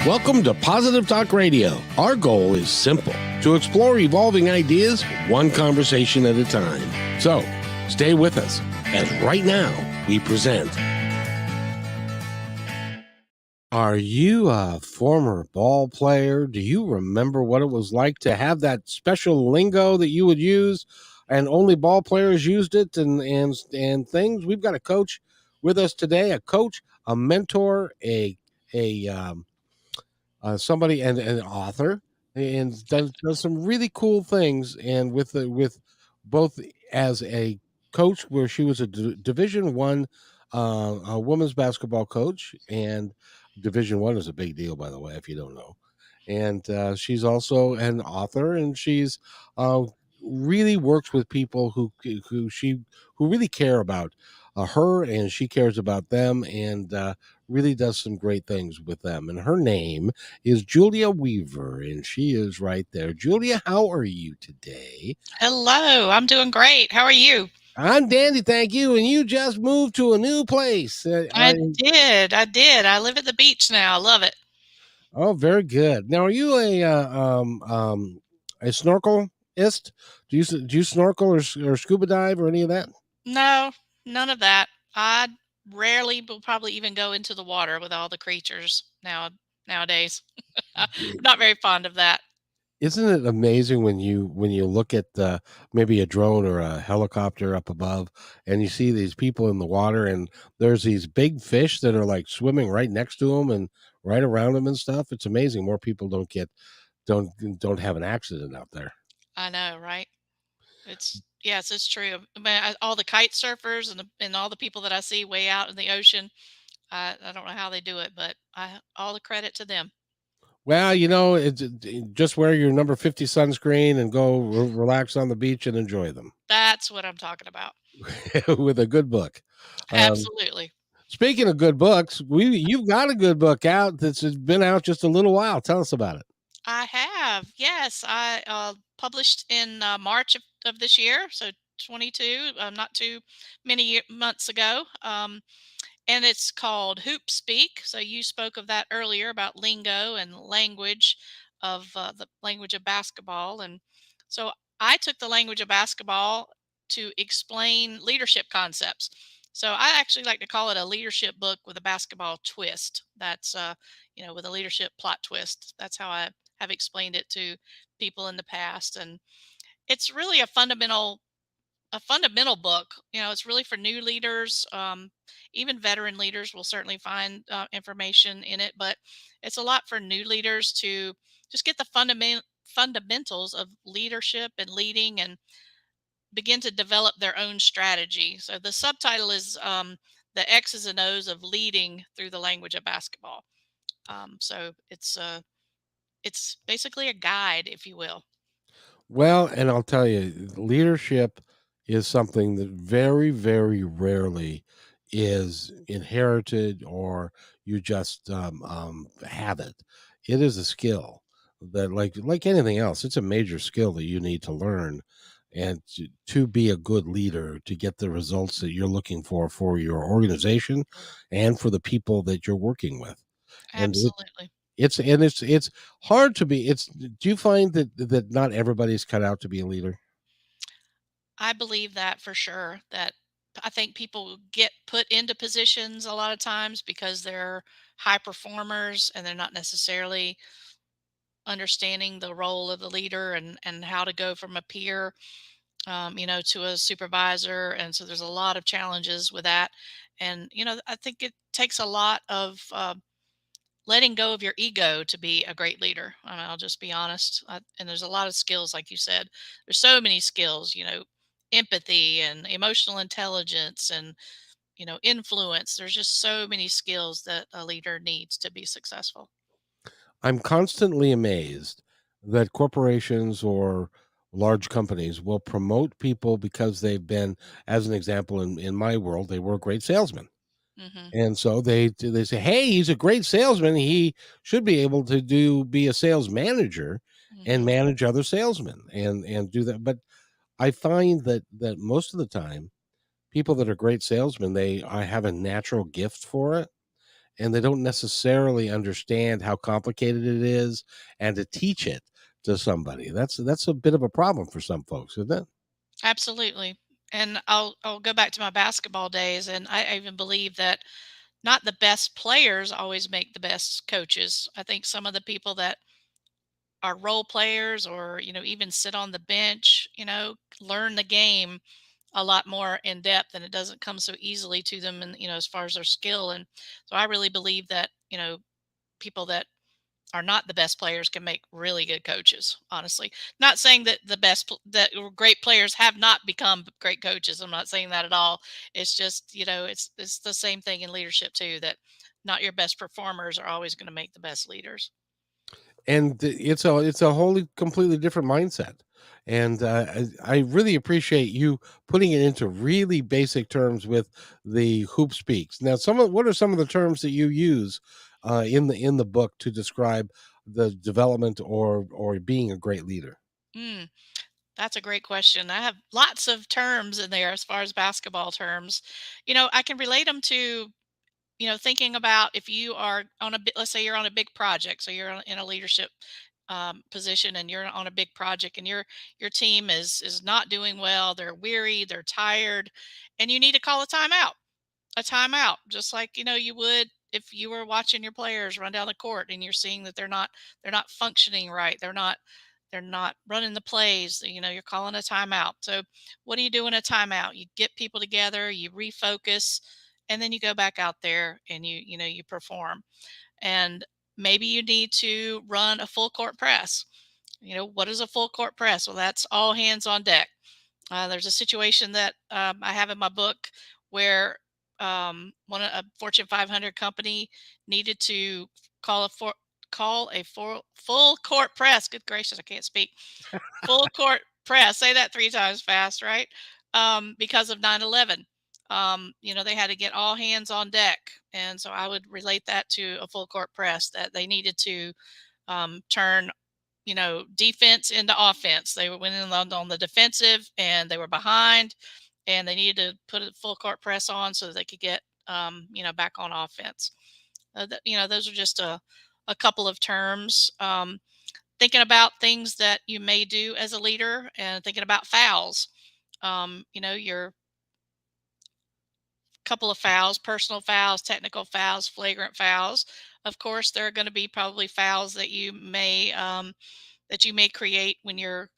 Welcome to Positive Talk Radio. Our goal is simple: to explore evolving ideas one conversation at a time. So, stay with us as right now we present. Are you a former ball player? Do you remember what it was like to have that special lingo that you would use and only ball players used it and things? We've got a coach with us today, a coach, a mentor, somebody and an author, and does some really cool things. And with both as a coach, where she was a Division One a women's basketball coach, and Division One is a big deal, by the way, if you don't know. And she's also an author, and she's uh, really works with people who really care about her, and she cares about them, and really does some great things with them. And her name is Julia Weaver, and she is right there. Julia, how are you today? Hello, I'm doing great. How are you? I'm dandy, thank you. And you just moved to a new place. I live at the beach now. I love it. Oh, very good. Now, are you a snorkelist? Do you snorkel or scuba dive or any of that? No, none of that. I rarely will probably even go into the water with all the creatures nowadays. I'm not very fond of that. Isn't it amazing when you look at maybe a drone or a helicopter up above, and you see these people in the water, and there's these big fish that are like swimming right next to them and right around them and stuff? It's amazing. More people don't don't have an accident out there. I know, right? Yes, it's true. I mean, all the kite surfers and all the people that I see way out in the ocean. I don't know how they do it, but all the credit to them. Well, just wear your number 50 sunscreen and go relax on the beach and enjoy them That's what I'm talking about. with a good book. Um, Absolutely. Speaking of good books, you've got a good book out that's been out just a little while. Tell us about it. I have, yes. I published in March of this year, so 22, not too many months ago. And it's called Hoop Speak. So you spoke of that earlier about lingo and language of the language of basketball. And so I took the language of basketball to explain leadership concepts. So I actually like to call it a leadership book with a basketball twist. That's with a leadership plot twist. That's how I have explained it to people in the past. And it's really a fundamental book. It's really for new leaders. Even veteran leaders will certainly find information in it, but it's a lot for new leaders to just get the fundamentals of leadership and leading and begin to develop their own strategy. So the subtitle is the X's and O's of leading through the language of basketball. So it's basically a guide, if you will. Well, and I'll tell you, leadership is something that very, very rarely is inherited or you just have it. It is a skill that, like anything else, it's a major skill that you need to learn and to be a good leader to get the results that you're looking for your organization and for the people that you're working with. And Absolutely. it's hard to be. It's Do you find that not everybody's cut out to be a leader? I believe that for sure. That I think people get put into positions a lot of times because they're high performers and they're not necessarily understanding the role of the leader and how to go from a peer, to a supervisor. And so there's a lot of challenges with that. And I think it takes a lot of letting go of your ego to be a great leader. I mean, I'll just be honest. And there's a lot of skills, like you said. There's so many skills, empathy and emotional intelligence and influence. There's just so many skills that a leader needs to be successful. I'm constantly amazed that corporations or large companies will promote people because they've been, as an example, in my world, they were a great salesman. Hmm. And so they say, hey, he's a great salesman. He should be able to be a sales manager and Hmm. manage other salesmen and do that. But I find that most of the time, people that are great salesmen, I have a natural gift for it, and they don't necessarily understand how complicated it is, and to teach it to somebody. That's a bit of a problem for some folks, isn't it? Absolutely. And I'll go back to my basketball days, and I even believe that not the best players always make the best coaches. I think some of the people that are role players, or even sit on the bench, learn the game a lot more in depth, and it doesn't come so easily to them, and as far as their skill. And so I really believe that people that are not the best players can make really good coaches, honestly. Not saying that great players have not become great coaches. I'm not saying that at all. It's just, it's the same thing in leadership too, that not your best performers are always going to make the best leaders. And it's a wholly completely different mindset. And I really appreciate you putting it into really basic terms with the hoop speaks. Now, what are some of the terms that you use in the book to describe the development or being a great leader? Mm, that's a great question. I have lots of terms in there as far as basketball terms. I can relate them to, thinking about if you are on let's say you're on a big project. So you're in a leadership position, and you're on a big project, and your team is not doing well. They're weary, they're tired, and you need to call a timeout, just like you would if you were watching your players run down the court, and you're seeing that they're not functioning right. They're not running the plays. You're calling a timeout. So what do you do in a timeout? You get people together, you refocus, and then you go back out there, and you perform. And maybe you need to run a full court press. What is a full court press? Well, that's all hands on deck. There's a situation that I have in my book where a Fortune 500 company needed to call a for, call a full court press. Good gracious, I can't speak. Full court press. Say that 3 times fast, right? Because of 9/11. They had to get all hands on deck, and so I would relate that to a full court press, that they needed to turn defense into offense. They were winning on the defensive, and they were behind, and they needed to put a full court press on so that they could get back on offense. Those are just a couple of terms. Thinking about things that you may do as a leader, and thinking about fouls. Your couple of fouls, personal fouls, technical fouls, flagrant fouls. Of course, there are going to be probably fouls that you may create when you're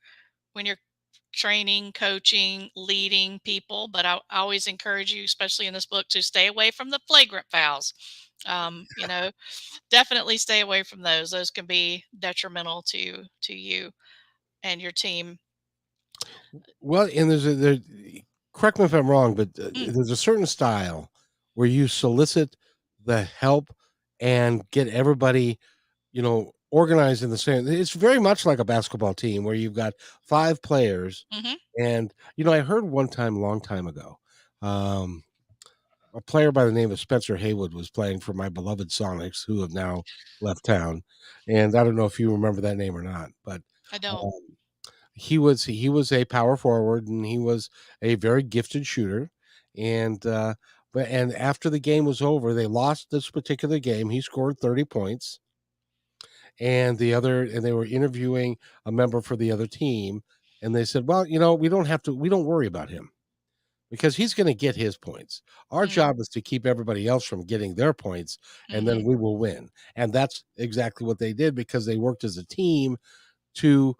training, coaching, leading people. But I always encourage you, especially in this book, to stay away from the flagrant fouls. Um, you know, Definitely stay away from those. Those can be detrimental to you and your team. Well, and correct me if I'm wrong, but Mm, there's a certain style where you solicit the help and get everybody, organized in the same. It's very much like a basketball team where you've got 5 players, mhm, and I heard one time, a long time ago, um, a player by the name of Spencer Haywood was playing for my beloved Sonics, who have now left town, and I don't know if you remember that name or not, but I don't. um, he was a power forward, and he was a very gifted shooter, and after the game was over, they lost this particular game. He scored 30 points, and they were interviewing a member for the other team, and they said, "Well, we don't worry about him because he's going to get his points. Our Mm, job is to keep everybody else from getting their points, and then mhm, we will win." And that's exactly what they did, because they worked as a team to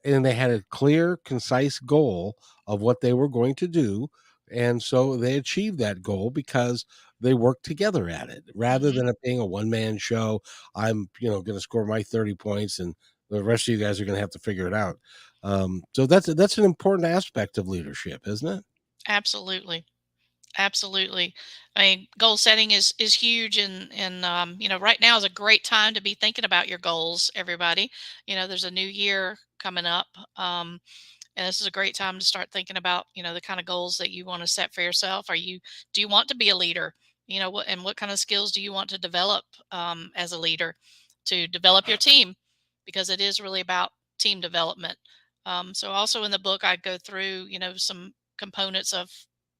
and they had a clear, concise goal of what they were going to do. And so they achieved that goal because they worked together at it rather mhm. than it being a one man show. I'm, going to score my 30 points, and the rest of you guys are going to have to figure it out. So that's an important aspect of leadership, isn't it? Absolutely. Absolutely. I mean, goal setting is huge, and right now is a great time to be thinking about your goals. Everybody, there's a new year coming up, and this is a great time to start thinking about the kind of goals that you want to set for yourself. Do you want to be a leader? What kind of skills do you want to develop as a leader, to develop your team, because it is really about team development. So also in the book, I go through some components of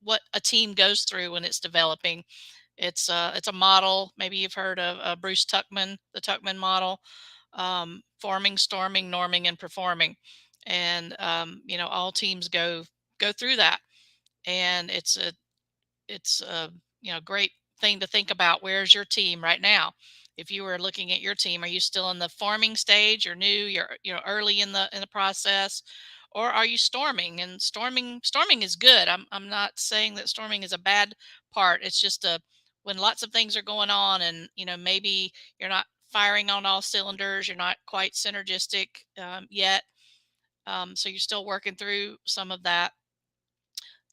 what a team goes through when it's developing. It's a model. Maybe you've heard of Bruce Tuckman, the Tuckman model, forming, storming, norming, and performing. And all teams go through that, and it's a great thing to think about. Where's your team right now? If you were looking at your team, are you still in the forming stage? You're new. You're early in the process, or are you storming? And storming is good. I'm not saying that storming is a bad part. It's just a when lots of things are going on, and maybe you're not firing on all cylinders. You're not quite synergistic yet. So you're still working through some of that,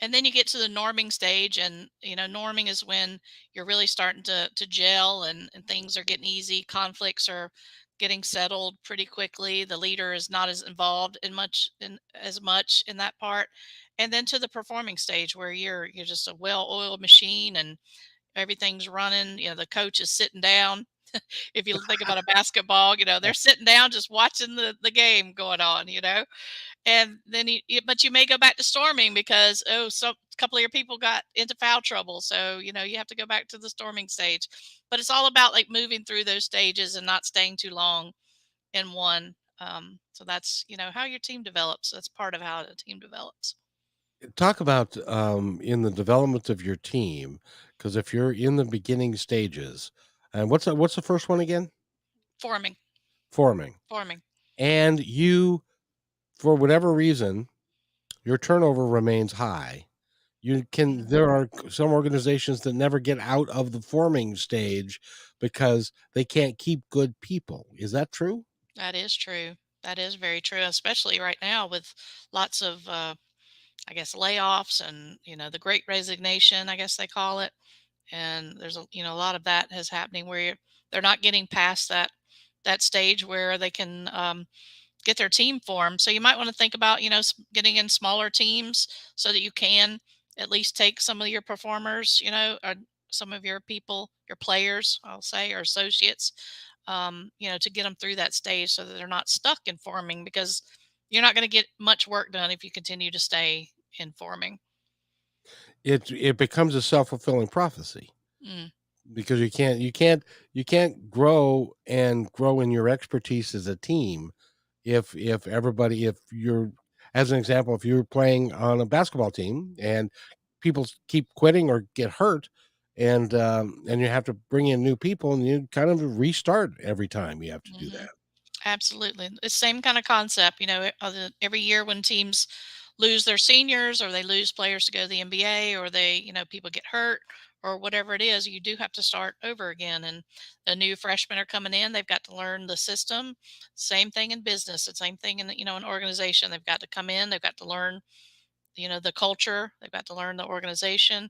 and then you get to the norming stage, and norming is when you're really starting to gel, and things are getting easy, conflicts are getting settled pretty quickly, the leader is not as involved in as much in that part. And then to the performing stage, where you're just a well-oiled machine, and everything's running. The coach is sitting down. If you think about a basketball, they're sitting down just watching the game going on. And then but you may go back to storming because, so a couple of your people got into foul trouble, so you have to go back to the storming stage. But it's all about like moving through those stages and not staying too long in one. So that's how your team develops. That's part of how a team develops. Talk about in the development of your team, because if you're in the beginning stages, and what's the first one again? Forming. Forming. Forming. And you, for whatever reason, your turnover remains high. Mhm. There are some organizations that never get out of the forming stage because they can't keep good people. Is that true? That is true. That is very true, especially right now with lots of I guess layoffs, and the great resignation, I guess they call it. And there's a lot of that is happening where they're not getting past that stage where they can get their team formed. So you might want to think about getting in smaller teams so that you can at least take some of your performers, or some of your people, your players, I'll say, or associates, to get them through that stage so that they're not stuck in forming, because you're not going to get much work done if you continue to stay in forming. It becomes a self-fulfilling prophecy. Mm, Because you can't grow in your expertise as a team if you're, as an example, if you're playing on a basketball team and people keep quitting or get hurt, and you have to bring in new people, and you kind of restart every time you have to do mhm. that. Absolutely. The same kind of concept, every year when teams lose their seniors, or they lose players to go to the NBA, or people get hurt, or whatever it is, you do have to start over again. And the new freshmen are coming in, they've got to learn the system. Same thing in business. The same thing in, an organization. They've got to come in, they've got to learn, the culture, they've got to learn the organization.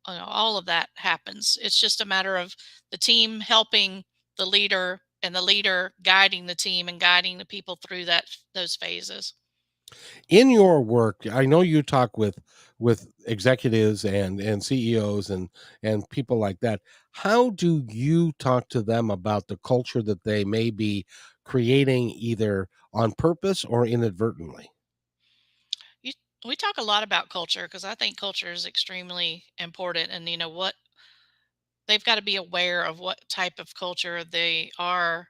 All of that happens. It's just a matter of the team helping the leader, and the leader guiding the team and guiding the people through those phases. In your work, I know you talk with executives and CEOs and people like that. How do you talk to them about the culture that they may be creating, either on purpose or inadvertently? You, we talk a lot about culture because I think culture is extremely important, and what they've got to be aware of what type of culture they are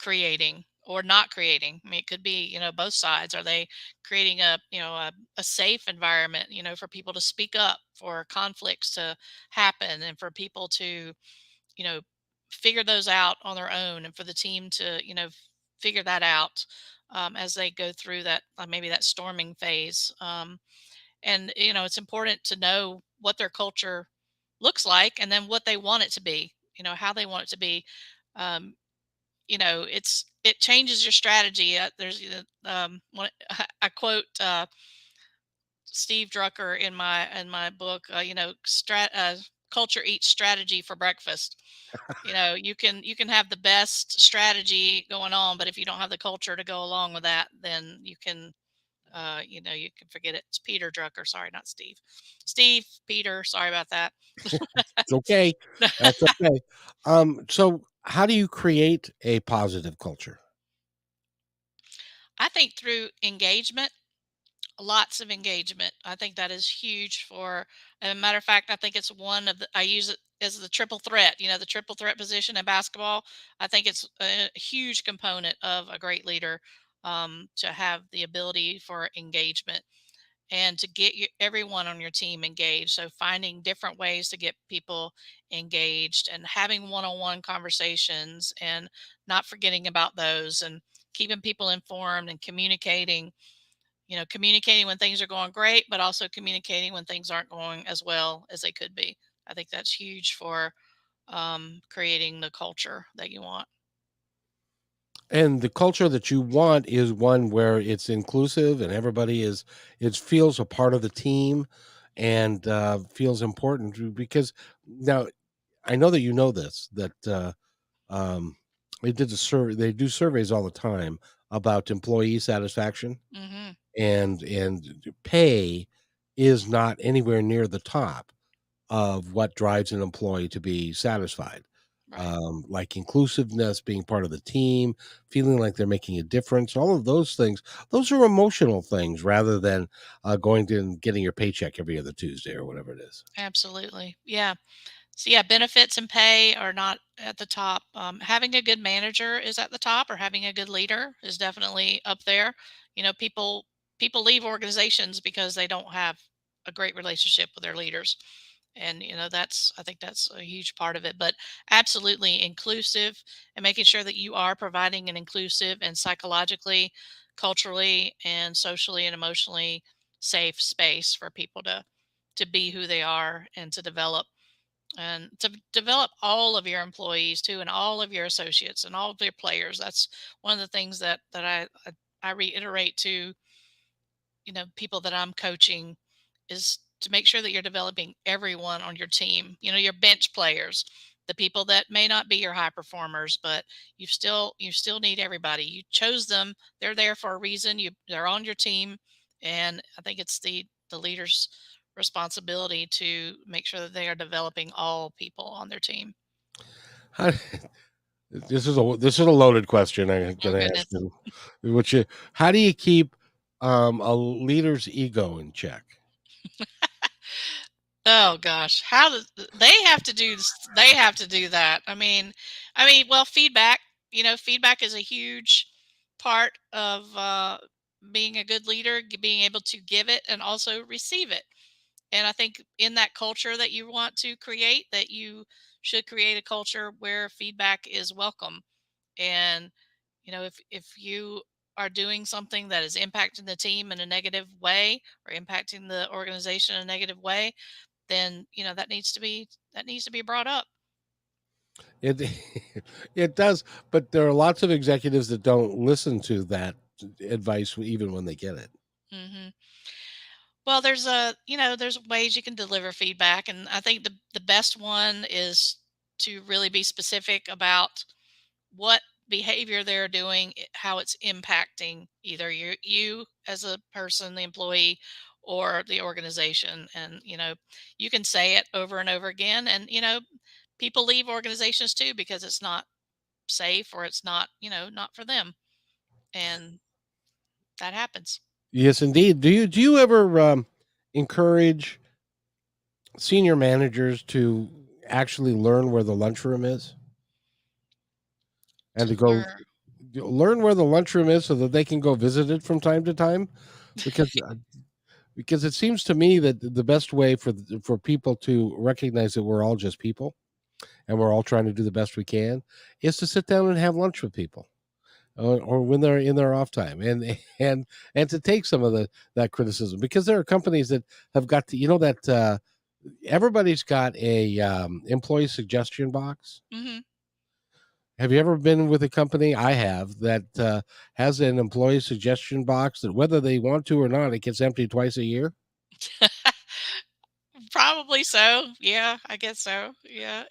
creating or not creating. I mean, it could be, both sides. Are they creating a safe environment, for people to speak up, for conflicts to happen, and for people to, you know, figure those out on their own, and for the team to, figure that out as they go through that, maybe that storming phase. And, it's important to know what their culture looks like, and then what they want it to be, how they want it to be. Um, it changes your strategy. There's I quote Steve Drucker in my book. Culture eats strategy for breakfast. You can have the best strategy going on, but if you don't have the culture to go along with that, then you can forget it. It's Peter Drucker. Sorry, not Steve. Steve, Peter. Sorry about that. It's okay. That's okay. So how do you create a positive culture? I think through engagement, Lots of engagement. I think that is huge for, and a matter of fact, I think it's one of the, I use it as the triple threat, the triple threat position in basketball. I think it's a huge component of a great leader, to have the ability for engagement and to get everyone on your team engaged. So finding different ways to get people engaged and having one-on-one conversations and not forgetting about those and keeping people informed and communicating when things are going great, but also communicating when things aren't going as well as they could be. I think that's huge for creating the culture that you want. And the culture that you want is one where it's inclusive and everybody is it feels a part of the team and feels important because now I know that you know this that um, they do surveys all the time about employee satisfaction Hmm. and pay is not anywhere near the top of what drives an employee to be satisfied. Right. Like inclusiveness, being part of the team, feeling like they're making a difference, all of those things, those are emotional things rather than going to and getting your paycheck every other Tuesday or whatever it is. Absolutely. Yeah. So yeah, benefits and pay are not at the top. Having a good manager is at the top, or having a good leader is definitely up there. People leave organizations because they don't have a great relationship with their leaders, and that's I think that's a huge part of it. But absolutely inclusive and making sure that you are providing an inclusive and psychologically, culturally, and socially and emotionally safe space for people to be who they are and to develop all of your employees too, and all of your associates and all of your players. That's one of the things that I reiterate to people that I'm coaching, is to make sure that you're developing everyone on your team. Your bench players, the people that may not be your high performers, but you still need everybody. You chose them. They're there for a reason. They're on your team, and I think it's the leaders' responsibility to make sure that they are developing all people on their team. How, this is a loaded question I'm Oh going to ask goodness. you. Which how do you keep a leader's ego in check? Oh gosh, how does they have to do they have to do that. Well, feedback, feedback is a huge part of being a good leader, being able to give it and also receive it. And I think in that culture that you want to create, that you should create a culture where feedback is welcome. And if you are doing something that is impacting the team in a negative way or impacting the organization in a negative way, then that needs to be brought up. It it does, but there are lots of executives that don't listen to that advice even when they get it. Hmm. Well, there's ways you can deliver feedback, and I think the best one is to really be specific about what behavior they're doing, how it's impacting either you as a person, the employee, or the organization. And you can say it over and over again, and people leave organizations too because it's not safe, or it's not for them, and that happens. Yes, indeed. Do you ever encourage senior managers to actually learn where the lunchroom is and To to go learn. learn where the lunchroom is so that they can go visit it from time to time? Because because it seems to me that the best way for people to recognize that we're all just people and we're all trying to do the best we can is to sit down and have lunch with people or when they're in their off time and to take some of the that criticism because there are companies that have got to that everybody's got a employee suggestion box. Hmm. Have you ever been with a company? I have that has an employee suggestion box that whether they want to or not, it gets emptied twice a year. Probably so. Yeah, I guess so. Yeah,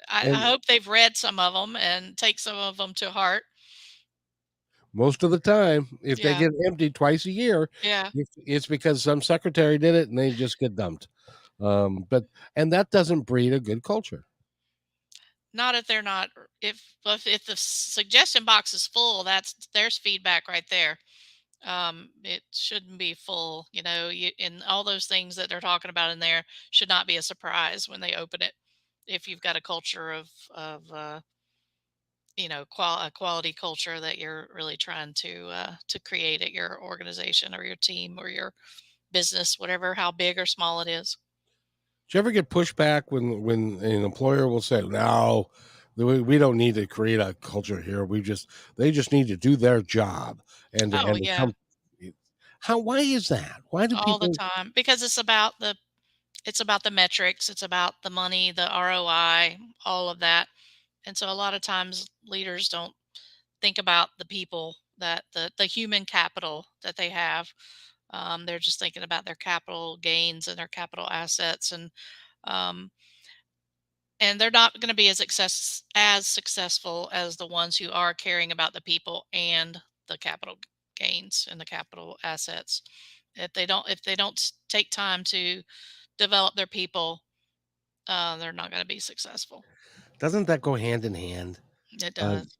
I And hope they've read some of them and take some of them to heart. most of the time, if they Yeah, get emptied twice a year, yeah. it's because some secretary did it and they just get dumped. But and that doesn't breed a good culture. Not if they're not. If the suggestion box is full, there's feedback right there. It shouldn't be full, and all those things that they're talking about in there should not be a surprise when they open it. If you've got a culture of a quality culture that you're really trying to create at your organization or your team or your business, whatever, how big or small it is. Do you ever get pushback when an employer will say, "No, we don't need to create a culture here. They just need to do their job," Oh and to yeah, come how why is that? Why do all the people time, because it's about the metrics, it's about the money, the ROI, all of that. And so a lot of times leaders don't think about the people, that the human capital that they have. They're just thinking about their capital gains and their capital assets, um, and they're not going to be as successful as the ones who are caring about the people and the capital gains and the capital assets. If they don't take time to develop their people, they're not going to be successful. doesn't that go hand in hand? It Uh, does.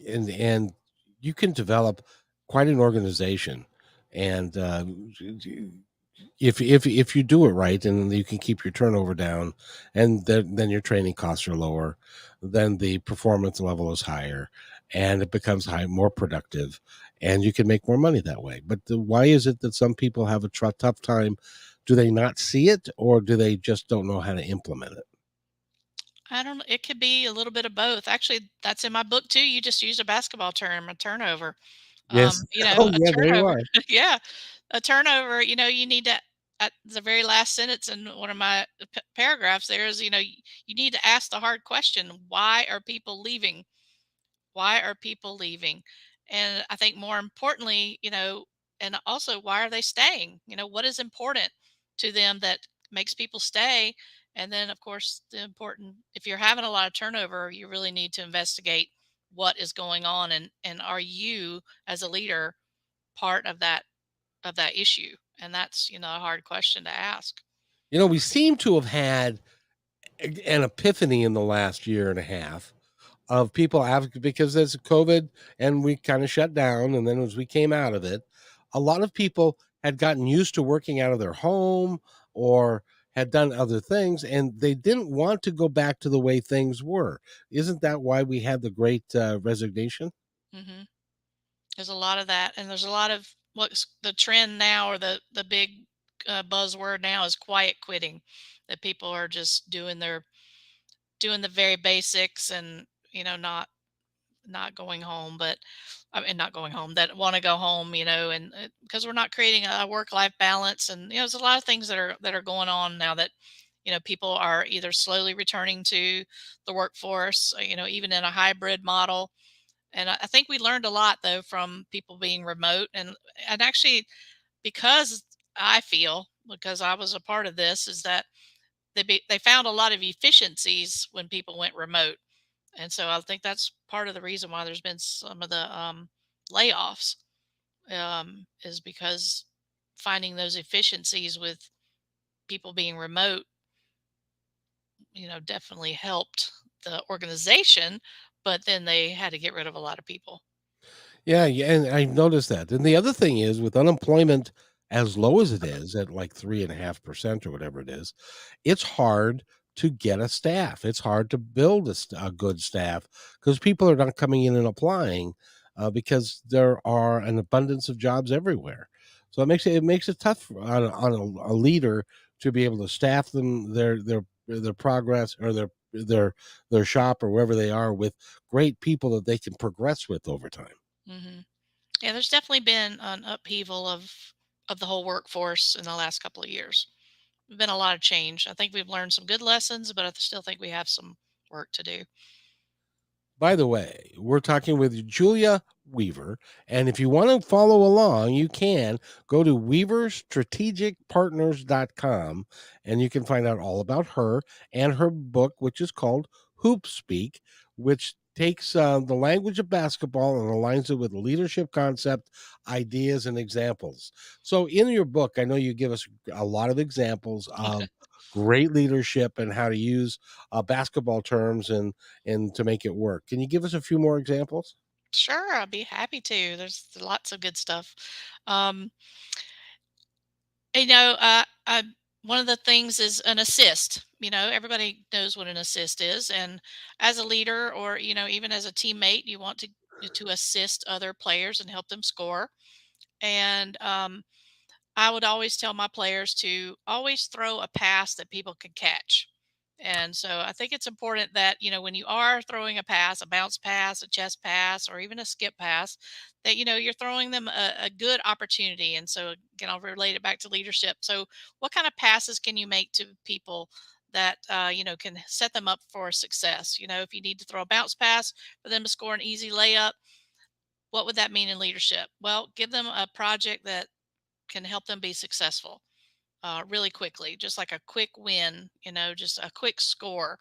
and you can develop quite an organization, and if you do it right, and you can keep your turnover down, and then your training costs are lower, then the performance level is higher, and it becomes more productive, and you can make more money that way. But why is it that some people have a tough time? Do they not see it, or do they just don't know how to implement it? I don't know. It could be a little bit of both. Actually, that's in my book too. You just used a basketball term, a turnover. Yes. Oh A yeah, there you turnover. are. Yeah, a turnover. You need to. At the very last sentence in one of my paragraphs, there is, you need to ask the hard question: why are people leaving? Why are people leaving? And I think more importantly, and also why are they staying? What is important to them that makes people stay? And then, of course, the important, if you're having a lot of turnover, you really need to investigate what is going on, and are you as a leader part of that issue? And that's, a hard question to ask. We seem to have had an epiphany in the last year and a half of people because there's COVID and we kind of shut down. And then as we came out of it, a lot of people had gotten used to working out of their home or had done other things, and they didn't want to go back to the way things were. Isn't that why we had the great resignation? hmm There's a lot of that, and there's a lot of what's the trend now, or the big buzzword now is quiet quitting. That people are just doing the very basics, and not going home, but I mean not going home, that want to go home, and because we're not creating a work life balance, and there's a lot of things that are going on now, that people are either slowly returning to the workforce, even in a hybrid model. And I think we learned a lot though from people being remote, and actually, because I feel, because I was a part of this, is that they found a lot of efficiencies when people went remote. And so I think that's part of the reason why there's been some of the layoffs, is because finding those efficiencies with people being remote, definitely helped the organization, but then they had to get rid of a lot of people. Yeah, yeah, and I noticed that. And the other thing is, with unemployment as low as it is at like 3.5% or whatever it is, it's hard to get a staff. It's hard to build a good staff because people are not coming in and applying because there are an abundance of jobs everywhere. So it makes it tough on a leader to be able to staff them their progress or their shop or wherever they are with great people that they can progress with over time. hmm Yeah, there's definitely been an upheaval of the whole workforce in the last couple of years. There's been a lot of change. I think we've learned some good lessons, but I still think we have some work to do. By the way, we're talking with Julia Weaver. And if you want to follow along, you can go to weaverstrategicpartners.com and you can find out all about her and her book, which is called Hoop Speak, which takes the language of basketball and aligns it with leadership concept, ideas, and examples. So, in your book, I know you give us a lot of examples of great leadership and how to use basketball terms and to make it work. Can you give us a few more examples? Sure, I'll be happy to. There's lots of good stuff. Um, you know, one of the things is an assist. Everybody knows what an assist is, and as a leader, or even as a teammate, you want to assist other players and help them score. And I would always tell my players to always throw a pass that people can catch. And so I think it's important that, when you are throwing a pass, a bounce pass, a chest pass, or even a skip pass, that, you're throwing them a good opportunity. And so, again, I'll relate it back to leadership. So, what kind of passes can you make to people that, can set them up for success? If you need to throw a bounce pass for them to score an easy layup, what would that mean in leadership? Well, give them a project that can help them be successful really quickly, just like a quick win, just a quick score,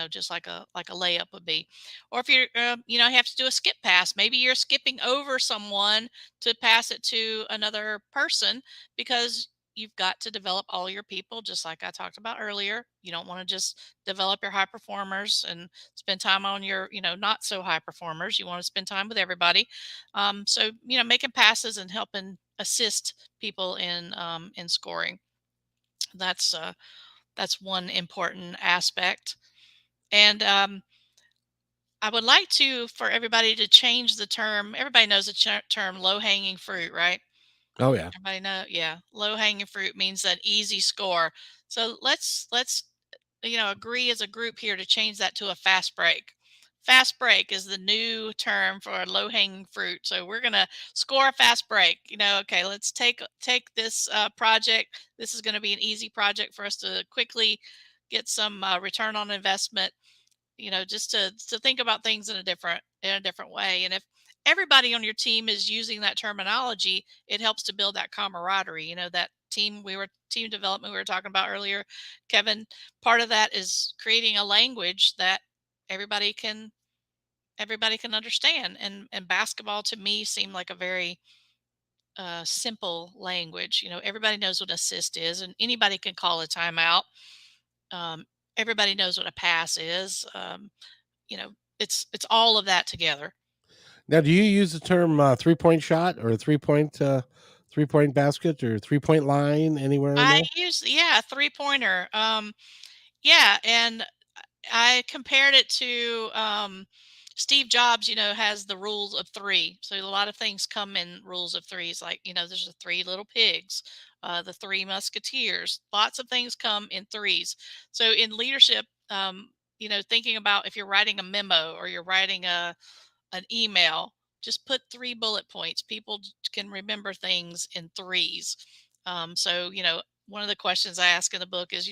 just like a layup would be. Or if you're, you have to do a skip pass. Maybe you're skipping over someone to pass it to another person because you've got to develop all your people, just like I talked about earlier. You don't want to just develop your high performers and spend time on your, not so high performers. You want to spend time with everybody. So making passes and helping assist people in scoring. That's one important aspect. And I would like to for everybody to change the term. Everybody knows the term low hanging fruit, right? Oh yeah. Everybody know, yeah. Low hanging fruit means an easy score. So let's agree as a group here to change that to a fast break. Fast break is the new term for low hanging fruit. So we're gonna score a fast break. Okay, let's take this project. This is going to be an easy project for us to quickly get some return on investment. Just to think about things in a different way. And if everybody on your team is using that terminology, it helps to build that camaraderie. That team development we were talking about earlier, Kevin. Part of that is creating a language that everybody can everybody can understand. And basketball to me seemed like a very simple language. Everybody knows what assist is, and anybody can call a timeout. um, Everybody knows what a pass is. It's all of that together. Now, do you use the term 3 point shot or 3 point basket or 3 point line anywhere in I there? use, yeah, a three pointer. Yeah, and I compared it to Steve Jobs. Has the rules of three. So a lot of things come in rules of threes. Like there's the three little pigs, the three musketeers. Lots of things come in threes. So in leadership, thinking about if you're writing a memo or you're writing an email, just put three bullet points. People can remember things in threes. So, one of the questions I ask in the book is,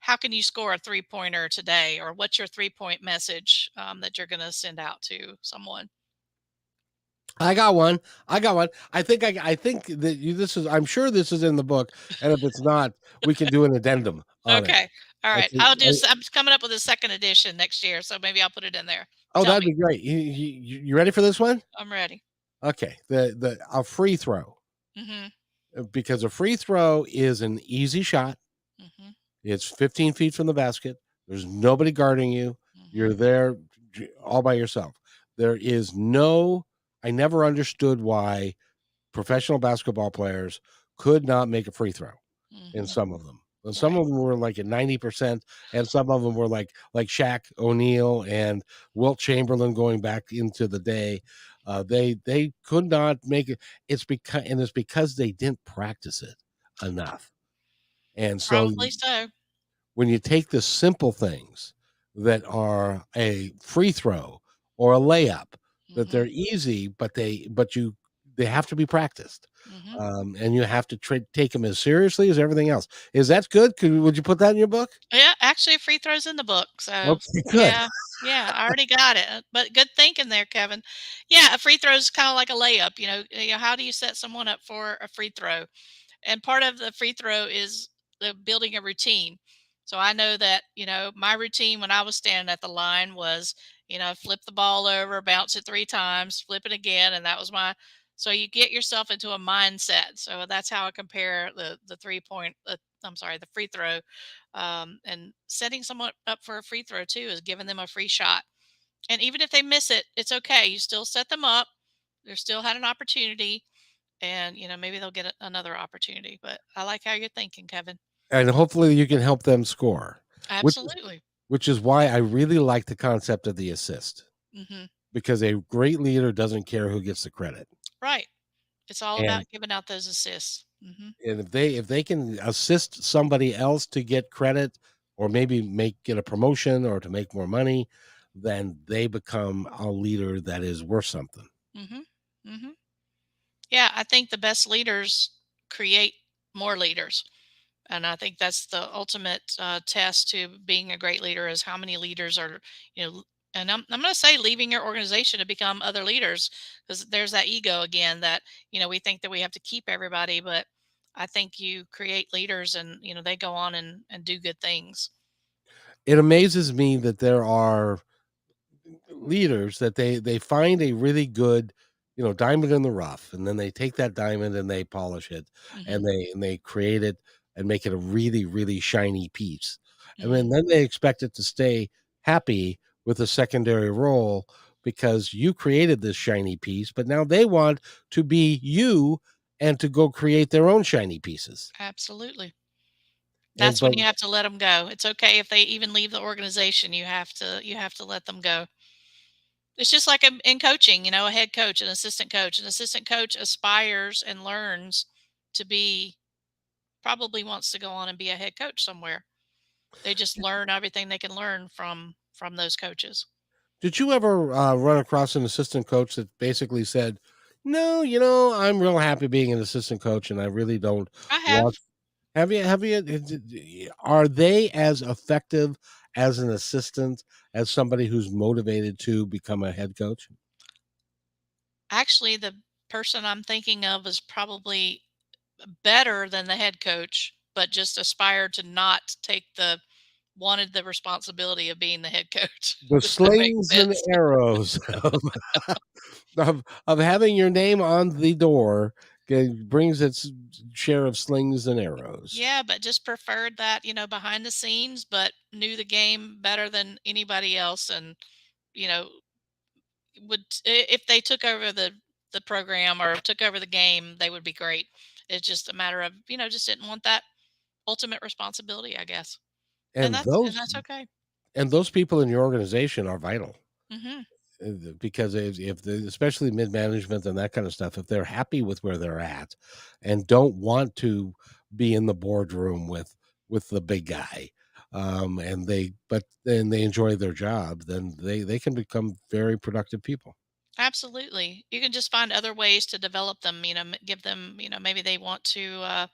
how can you score a three pointer today? Or what's your 3 point message that you're going to send out to someone? I got one. I got one. I think that this is. I'm sure this is in the book, and if it's not, we can do an addendum on it. Okay. All I right. think. I'm coming up with a second edition next year. So maybe I'll put it in there. Oh, Tell that'd me. be great. You ready for this one? I'm ready. Okay. The a free throw, Hmm. because a free throw is an easy shot. Hmm. It's 15 feet from the basket. There's nobody guarding you. Hmm. You're there all by yourself. There is no. I never understood why professional basketball players could not make a free throw in Hmm. some of them. And some Right. of them were like at 90%, and some of them were like Shaq O'Neal and Wilt Chamberlain going back into the day. They could not make it. It's because they didn't practice it enough. And so Probably so. when you take the simple things that are a free throw or a layup, that Hmm. they're easy, they have to be practiced, Hmm. and you have to take them as seriously as everything else. Is that good? Would you put that in your book? Yeah, actually, free throws in the book. So, Okay, good. yeah, yeah, I already got it. But good thinking there, Kevin. Yeah, a free throw is kind of like a layup. How do you set someone up for a free throw? And part of the free throw is the building a routine. So I know that, my routine when I was standing at the line was, flip the ball over, bounce it three times, flip it again. And that was so you get yourself into a mindset. So that's how I compare the 3 point, I'm sorry, the free throw. And setting someone up for a free throw too is giving them a free shot. And even if they miss it, it's okay. You still set them up. They still had an opportunity, and maybe they'll get another opportunity. But I like how you're thinking, Kevin. and hopefully you can help them score, which Absolutely. which is why I really like the concept of the assist, Hmm. because a great leader doesn't care who gets the credit. Right. It's all And about giving out those assists. Hmm. and if they can assist somebody else to get credit, or maybe make get a promotion or to make more money, then they become a leader that is worth something. Hmm. Hmm. Yeah, I think the best leaders create more leaders. And I think that's the ultimate test to being a great leader is how many leaders are, you know, and I'm going to say leaving your organization to become other leaders because there's that ego again that, we think that we have to keep everybody, but I think you create leaders and, they go on and do good things. It amazes me that there are leaders that they find a really good, diamond in the rough, and then they take that diamond and they polish it, Hmm. and they create it and make it a really, really shiny piece. And Hmm. then they expect it to stay happy with a secondary role because you created this shiny piece, but now they want to be you and to go create their own shiny pieces. Absolutely. And That's but when you have to let them go. It's okay if they even leave the organization. You have to let them go. It's just like in coaching, a head coach, an assistant coach. An assistant coach aspires and learns to be probably wants to go on and be a head coach somewhere. They just learn everything they can learn from those coaches. did you ever run across an assistant coach that basically said, "No, I'm real happy being an assistant coach, and I really don't I have. want." Have you are they as effective as an assistant as somebody who's motivated to become a head coach? Actually, the person I'm thinking of is probably better than the head coach, but just aspired to not take the wanted the responsibility of being the head coach, The if that makes slings and sense. arrows of having your name on the door brings its share of slings and arrows. Yeah, but just preferred that, behind the scenes, but knew the game better than anybody else and, you know, if they took over the program or took over the game, they would be great. It's just a matter of, just didn't want that ultimate responsibility, I guess. And And that's those okay. and those people in your organization are vital. Mhm. Because if the especially mid management and that kind of stuff, if they're happy with where they're at and don't want to be in the boardroom with the big guy, and then they enjoy their job, then they can become very productive people. Absolutely. You can just find other ways to develop them, give them, maybe they want to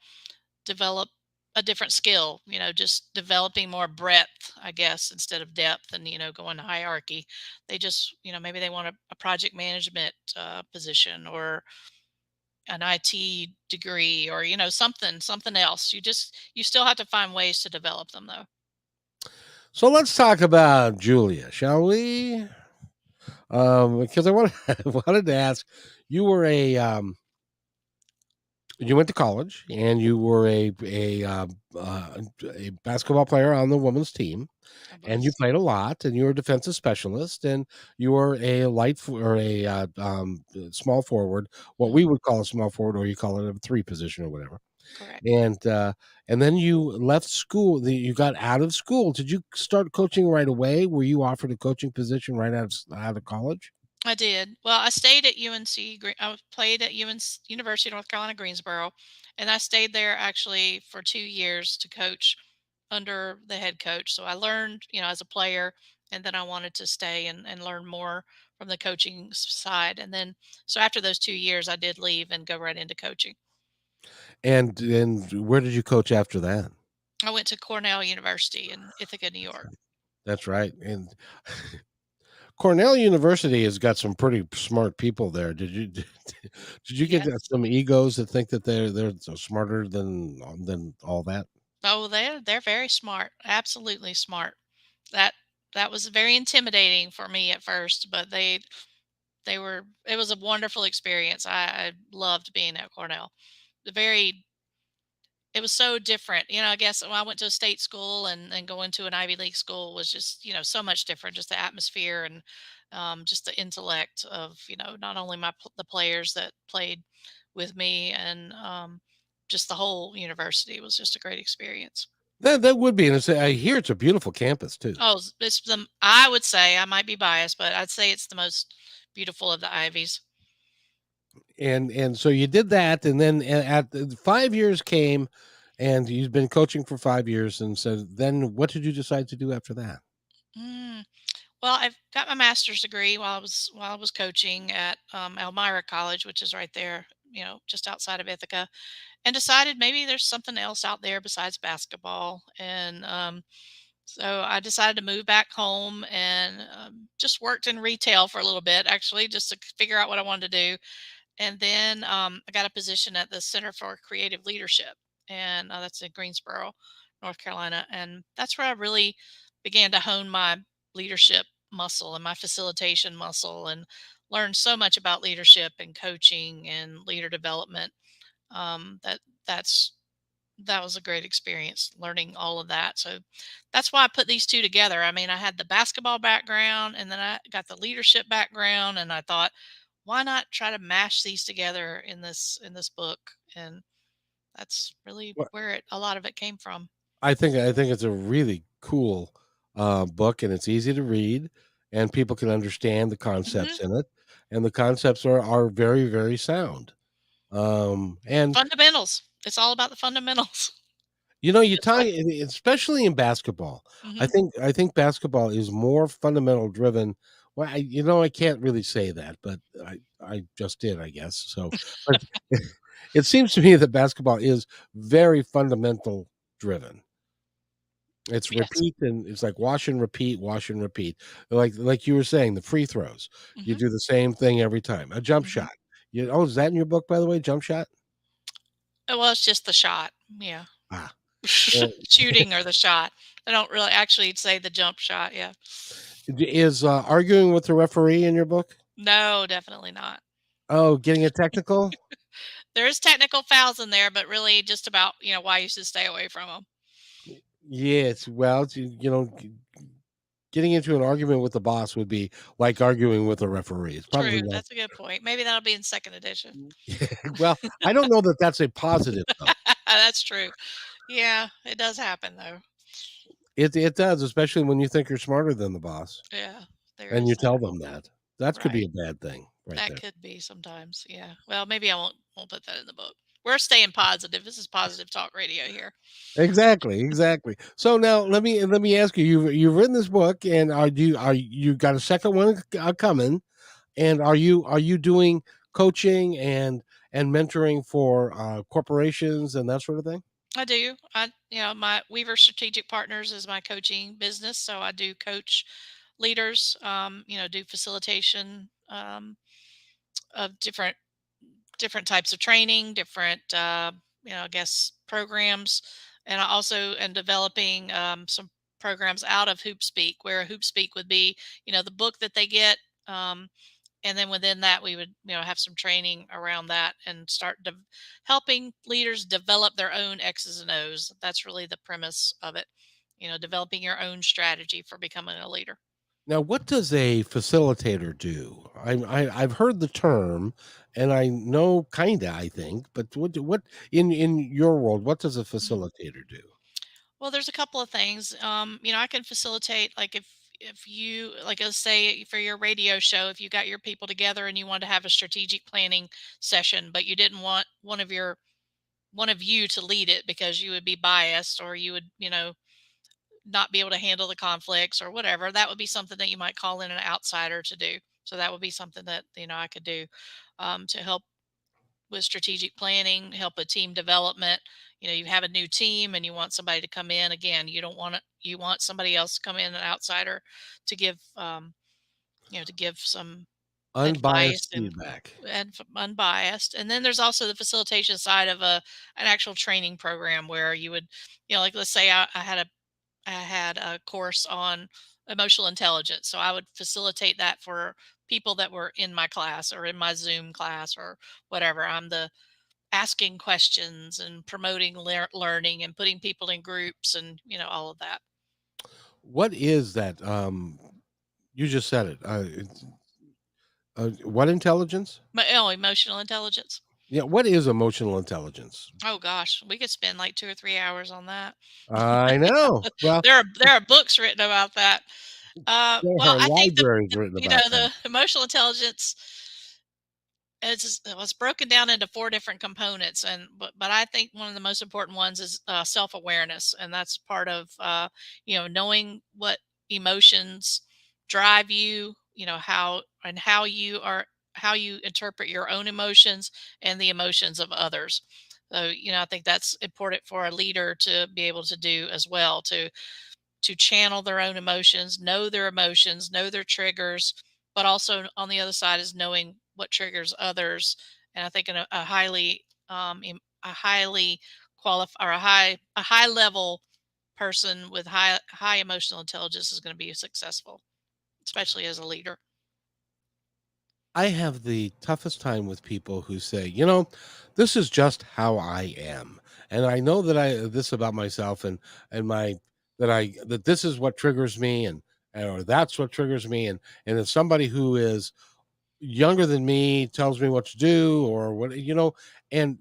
develop a different skill, just developing more breadth, I guess, instead of depth and, going to hierarchy. They just, maybe they want a project management position or an IT degree or, something else. You still have to find ways to develop them though. So let's talk about Julia, shall we? Because I wanted wanted to ask, you were you went to college and you were a basketball player on the women's team, I and you was. played a lot, and you were a defensive specialist, and you were a or a small forward, what we Mhm. would call a small forward, or you call it a three position or whatever. Correct. And then you left school. You got out of school. Did you start coaching right away? Were you offered a coaching position right out of college? I did. Well, I stayed at UNC. I played at UNC, University of North Carolina, Greensboro, and I stayed there actually for 2 years to coach under the head coach. So I learned, as a player, and then I wanted to stay and learn more from the coaching side. And then, so after those 2 years, I did leave and go right into coaching. And where did you coach after that? I went to Cornell University in Ithaca, New York. That's right. And Cornell University has got some pretty smart people there. Did you get Yes. some egos that think that they're so smarter than all that? Oh, they're very smart. Absolutely smart. That that was very intimidating for me at first, but they were it was a wonderful experience. I loved being at Cornell. The very it was so different. I guess when I went to a state school and going to an Ivy League school was just, so much different, just the atmosphere and just the intellect of, not only the players that played with me and just the whole university was just a great experience. That would be, and I hear it's a beautiful campus too. Oh, I would say, I might be biased, but I'd say it's the most beautiful of the Ivies. And so you did that, and then at 5 years came, and you've been coaching for 5 years, and so then what did you decide to do after that? Mm. Well, I've got my master's degree while I was coaching at Elmira College, which is right there, just outside of Ithaca, and decided maybe there's something else out there besides basketball. And so I decided to move back home and just worked in retail for a little bit, actually, just to figure out what I wanted to do. And then I got a position at the Center for Creative Leadership, and that's in Greensboro, North Carolina. And that's where I really began to hone my leadership muscle and my facilitation muscle and learned so much about leadership and coaching and leader development. That's that was a great experience learning all of that. So that's why I put these two together. I mean, I had the basketball background and then I got the leadership background, and I thought, why not try to mash these together in this book? And that's really Well, where a lot of it came from. I think it's a really cool book, and it's easy to read, and people can understand the Hmm. concepts in it, and the concepts are very, very sound. And Fundamentals. It's all about the fundamentals. you Just talk, like, especially in basketball. I hmm. think I think basketball is more fundamental driven. Well, I can't really say that, but I just did, I guess. So, but it seems to me that basketball is very fundamental driven. It's Yes. repeat, and it's like wash and repeat, wash and repeat. Like you were saying, the free throws. You Hmm. do the same thing every time. A jump Hmm. shot. Is that in your book, by the way? Jump shot? Well, it's just the shot. Yeah. Ah. Well, Shooting or the shot. I don't really actually say the jump shot. Yeah. is arguing with the referee in your book? No, definitely not. Oh, getting a technical? There is technical fouls in there, but really just about, why you should stay away from them. Yes. Well, getting into an argument with the boss would be like arguing with a referee. It's probably True. not. That's a good point. Maybe that'll be in second edition. Well, I don't know that that's a positive though. That's true. Yeah, it does happen though. It does, especially when you think you're smarter than the boss Yeah, there and is you tell that. them that. That could be Right. a bad thing right That there. could be sometimes. Yeah. Well, maybe I won't put that in the book. We're staying positive. This is positive talk radio here. Exactly, exactly. So now let me ask you, you've written this book, and are you got a second one coming, and are you doing coaching and mentoring for corporations and that sort of thing? I do. My Weaver Strategic Partners is my coaching business, so I do coach leaders. Do facilitation of different types of training, different I guess programs, and I also am developing some programs out of HoopSpeak, where HoopSpeak would be the book that they get. And then within that we would have some training around that and start helping leaders develop their own X's and O's. That's really the premise of it, developing your own strategy for becoming a leader. Now, what does a facilitator do? I've heard the term, and I know kinda, I think, but what in your world, what does a Mhm. facilitator do? Well, there's a couple of things. I can facilitate, like, if you, like, let's say for your radio show, if you got your people together and you wanted to have a strategic planning session, but you didn't want one of you to lead it because you would be biased, or you would, not be able to handle the conflicts or whatever, that would be something that you might call in an outsider to do. So that would be something that I could do to help with strategic planning, help with team development. You have a new team and you want somebody to come in. Again, you don't want to. You want somebody else to come in, an outsider, to give some advice Unbiased and feedback. unbiased. And then there's also the facilitation side of an actual training program where you would, like, let's say I had a course on emotional intelligence. So I would facilitate that for people that were in my class or in my Zoom class or whatever. I'm the asking questions and promoting learning and putting people in groups and all of that. What is that? You just said it. What intelligence? Emotional intelligence. Yeah. What is emotional intelligence? Oh gosh, we could spend like 2 or 3 hours on that. I know. Well, There are books written about that. there Well, are I think libraries written about that. the emotional intelligence it was broken down into four different components, and but I think one of the most important ones is self awareness, and that's part of knowing what emotions drive you, how you are, how you interpret your own emotions and the emotions of others. So I think that's important for a leader to be able to do as well, to channel their own emotions, know their triggers, but also on the other side is knowing what triggers others. And I think a highly a highly qualified or a high level person with high emotional intelligence is going to be successful, especially as a leader. I have the toughest time with people who say, this is just how I am. And I know that I this about myself and my that this is what triggers me or that's what triggers me and if somebody who is younger than me tells me what to do or what and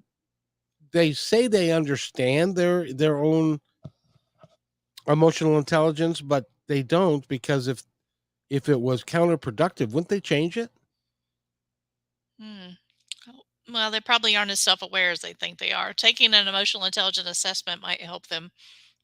they say they understand their own emotional intelligence, but they don't because if it was counterproductive, wouldn't they change it? Hmm. Oh, well, they probably aren't as self aware as they think they are. Taking an emotional intelligence assessment might help them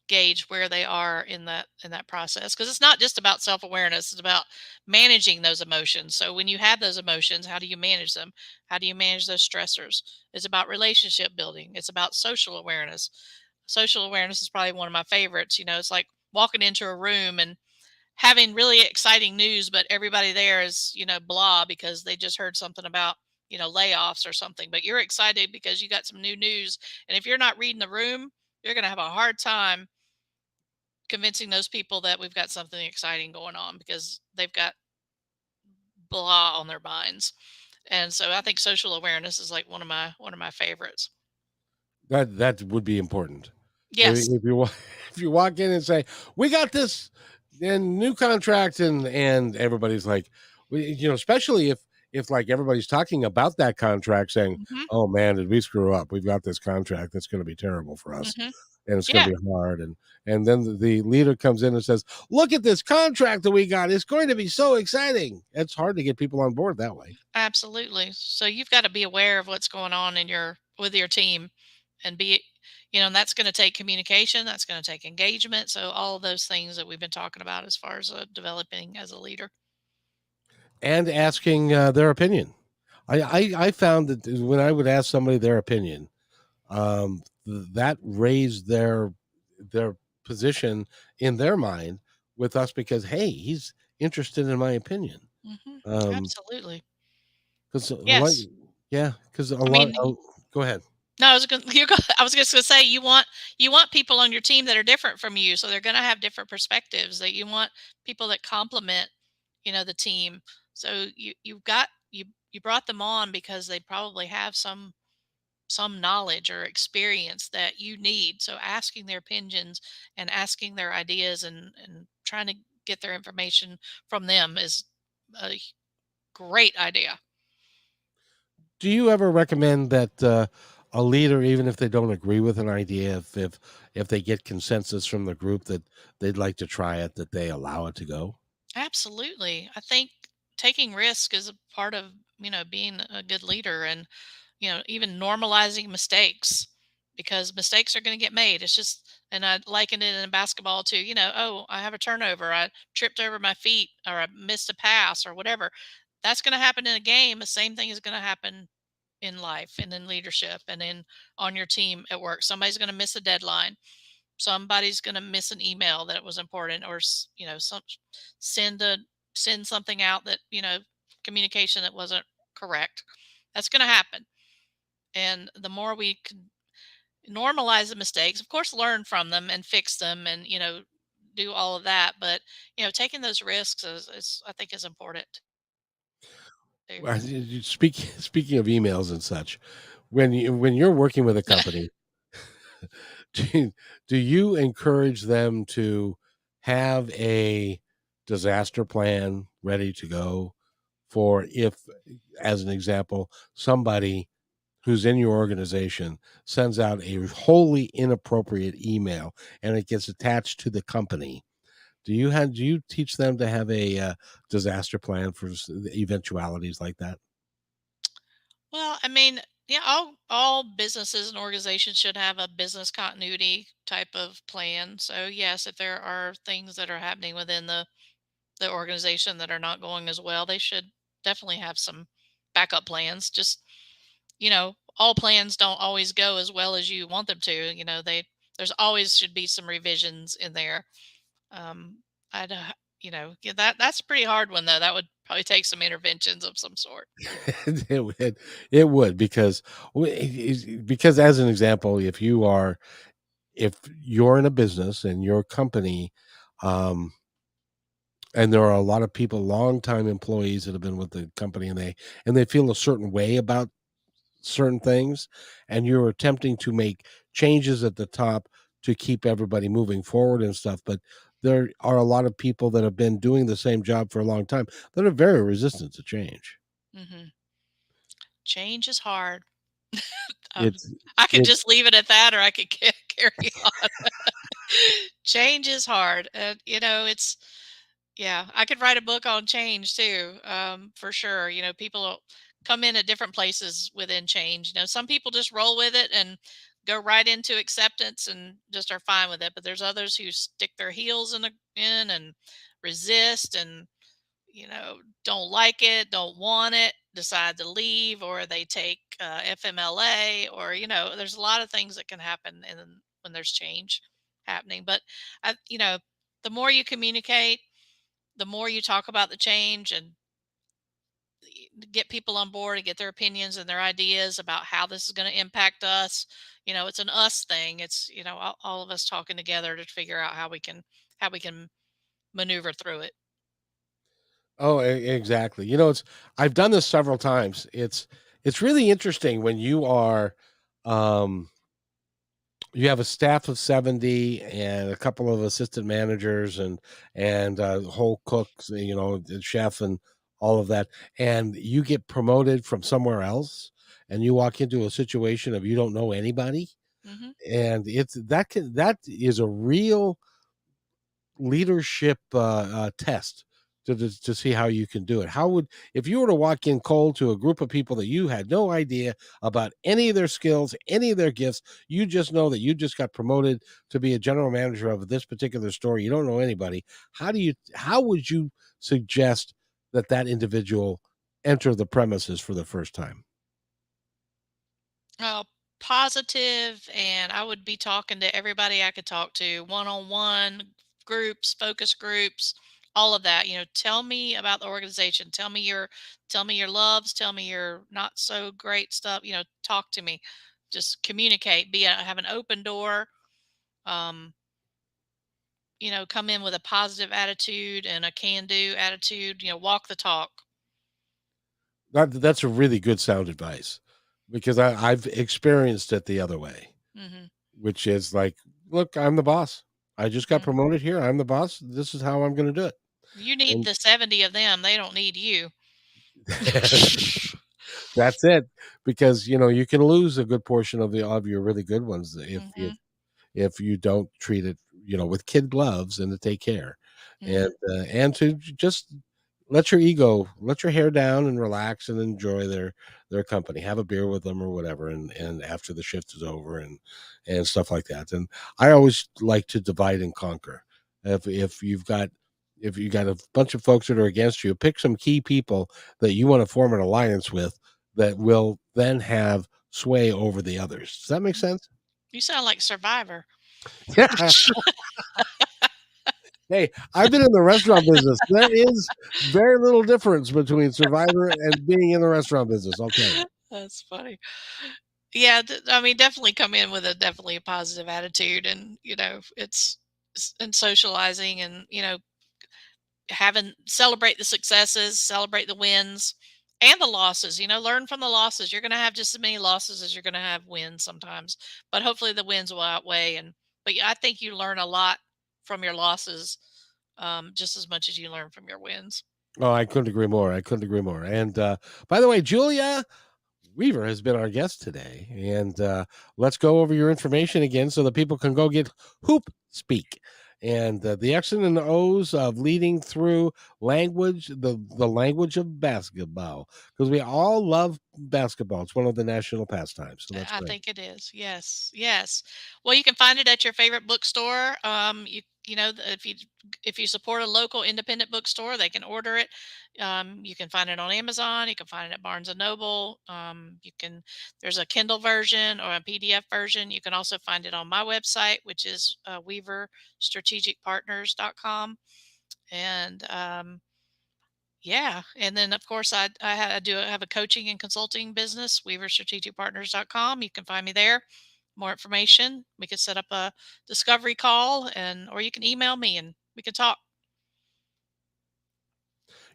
gauge where they are in that process, because it's not just about self-awareness, it's about managing those emotions. So when you have those emotions, how do you manage them? How do you manage those stressors? It's about relationship building, it's about social awareness. Social awareness is probably one of my favorites. It's like walking into a room and having really exciting news, but everybody there is blah, because they just heard something about layoffs or something, but you're excited because you got some new news. And if you're not reading the room, you're going to have a hard time convincing those people that we've got something exciting going on, because they've got blah on their minds. And so I think social awareness is like one of my favorites. That would be important. Yes. If you if you walk in and say, "We got this and new contract," and everybody's like, especially if like everybody's talking about that contract, saying, Hmm. "Oh man, did we screw up? We've got this contract that's going to be terrible for us, Hmm. and it's going Yeah, to be hard." And then the leader comes in and says, "Look at this contract that we got. It's going to be so exciting." It's hard to get people on board that way. absolutely. So you've got to be aware of what's going on in your with your team, and and that's going to take communication, that's going to take engagement. So all of those things that we've been talking about as far as developing as a leader. And asking their opinion. I found that when I would ask somebody their opinion, that raised their position in their mind with us because hey, he's interested in my opinion. Hmm. Um, Absolutely. because a lot, Yes. yeah, because a I lot. mean, Oh, go ahead. no, I was just gonna say you want people on your team that are different from you, so they're gonna have different perspectives. That you want people that complement, the team. So you brought them on because they probably have some knowledge or experience that you need. So asking their opinions and asking their ideas and trying to get their information from them is a great idea. Do you ever recommend that a leader, even if they don't agree with an idea, if they get consensus from the group that they'd like to try it, that they allow it to go? Absolutely. I think taking risk is a part of, being a good leader, and, even normalizing mistakes, because mistakes are going to get made. It's just, and I liken it in basketball to, oh, I have a turnover. I tripped over my feet or I missed a pass or whatever. That's going to happen in a game. The same thing is going to happen in life and in leadership and in on your team at work. Somebody's going to miss a deadline, somebody's going to miss an email that was important, or send a send something out that communication that wasn't correct. That's going to happen, and the more we can normalize the mistakes, of course learn from them and fix them, and do all of that, but taking those risks is I think is important too. Speaking of emails and such, when you're working with a company, do, do you encourage them to have a disaster plan ready to go for if, as an example, somebody who's in your organization sends out a wholly inappropriate email and it gets attached to the company? Do you teach them to have a disaster plan for eventualities like that? Well, I mean, yeah, all businesses and organizations should have a business continuity type of plan. So yes, if there are things that are happening within the organization that are not going as well, they should definitely have some backup plans. Just, all plans don't always go as well as you want them to. There's always should be some revisions in there. Um, I'd, yeah, that's a pretty hard one though. That would probably take some interventions of some sort. It would because because as an example, if you're in a business and your company, um, and there are a lot of people, longtime employees that have been with the company, and they feel a certain way about certain things, and you're attempting to make changes at the top to keep everybody moving forward and stuff, but there are a lot of people that have been doing the same job for a long time that are very resistant to change. Hmm. Change is hard. Um, It's I could it's just leave it at that, or I could carry on. Change is hard, and it's yeah. I could write a book on change too, for sure. People come in at different places within change. Some people just roll with it and go right into acceptance and just are fine with it. But there's others who stick their heels in and resist and don't like it, don't want it, decide to leave, or they take FMLA, or there's a lot of things that can happen, and when there's change happening. But the more you communicate, the more you talk about the change, and get people on board and get their opinions and their ideas about how this is going to impact us. It's an us thing. It's all of us talking together to figure out how we can maneuver through it. Oh, exactly. It's I've done this several times. It's really interesting when um you have a staff of 70 and a couple of assistant managers and whole cooks, the chef and all of that, and you get promoted from somewhere else and you walk into a situation of you don't know anybody, Hmm. and that is a real leadership test to see how you can do it. How would if you were to walk in cold to a group of people that you had no idea about any of their skills, any of their gifts, you just know that you just got promoted to be a general manager of this particular store. You don't know anybody. How would you suggest that individual enter the premises for the first time? Positive, and I would be talking to everybody I could talk to, one-on-one, groups, focus groups, all of that. Tell me about the organization. Tell me your loves. Tell me your not so great stuff. Talk to me. Just communicate. Have an open door. Um, come in with a positive attitude and a can-do attitude. Walk the talk. That's a really good sound advice because I've experienced it the other way, Hmm. which is like, look, I'm the boss. I just got Hmm. promoted here. I'm the boss. This is how I'm going to do it. You need And the 70 of them. They don't need you. that's it. Because you can lose a good portion of your really good ones Hmm. if you don't treat it with kid gloves and to take care Hmm. and to just let your hair down and relax and enjoy their company, have a beer with them or whatever, and after the shift is over and stuff like that. And I always like to divide and conquer. If you got a bunch of folks that are against you, pick some key people that you want to form an alliance with that will then have sway over the others. Does that make sense? You sound like Survivor. Yeah. Hey, I've been in the restaurant business. There is very little difference between Survivor and being in the restaurant business, I'll tell you. That's funny. Yeah, I mean, definitely come in with definitely a positive attitude, and and socializing, and having celebrate the successes, celebrate the wins, and the losses. Learn from the losses. You're going to have just as many losses as you're going to have wins sometimes, but hopefully the wins will outweigh. But yeah, I think you learn a lot from your losses, just as much as you learn from your wins. Oh, I couldn't agree more. I couldn't agree more. And by the way, Julia Weaver has been our guest today. And let's go over your information again so that people can go get Hoop Speak. And the X's and the O's of leading through language, the language of basketball, because we all love basketball. It's one of the national pastimes. So that's I great. think it is. Yes. Yes. Well, you can find it at your favorite bookstore. If you support a local independent bookstore, they can order it. You can find it on Amazon. You can find it at Barnes and Noble. There's a Kindle version or a PDF version. You can also find it on my website, which is weaverstrategicpartners.com. And yeah, and then of course I do have a coaching and consulting business, weaverstrategicpartners.com. You can find me there. More information. We could set up a discovery call, or you can email me and we can talk.